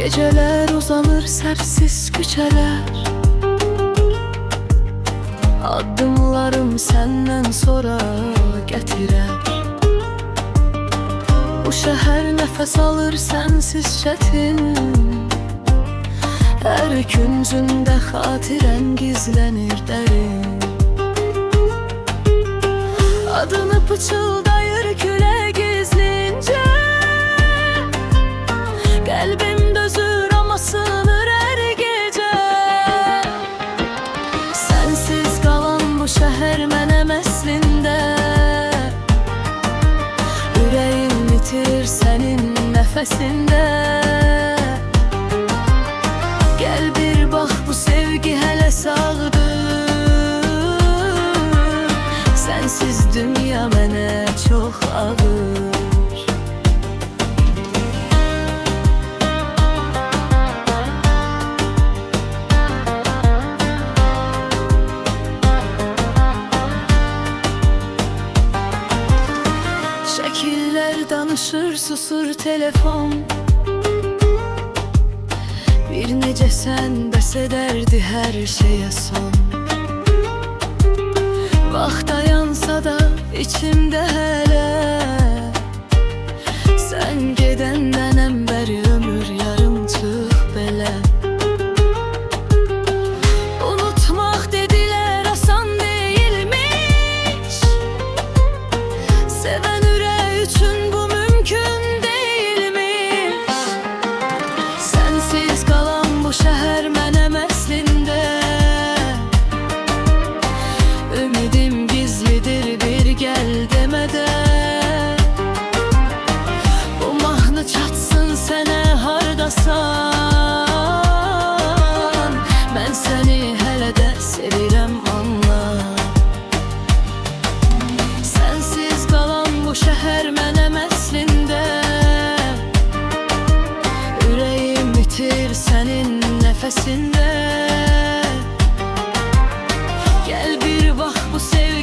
Geceler uzanır sersiz küçeler, addımlarım senden sonra getirer. Bu şehir nefes alır sensiz çetin, her küncünde hatiren gizlenir derin. Adını pıçıldayır küle gizlince, kalbim dözür ama sığınır her gece. Sensiz kalan bu şehir mənim əslində, ürəyim itir senin nefesinde. Gel bir bak bu sevgi hele sağdır, sensiz dünya mənə çox ağır. Şəkillər danışır, susur telefon, bir necə sən bəs edərdi hər şeyə son. Vaxt dayansa da içimdə hələ, sən gedəndən bəri ömür yarımçıq belə. Unutmaq dedilər asan deyilmiş, sevən ürək üçün bu mümkün deyilmiş. Sensiz qalan bu şəhər mənəm əslində, ümidim gizlidir bir gəl demədə. Bu mahnı çatsın sənə hardasan, mən səni hələ də sevirəm anla. Sensiz qalan bu şəhər mənəm əslində, ürəyim itir sənin nəfəsində. Gel bir bax bu sevgi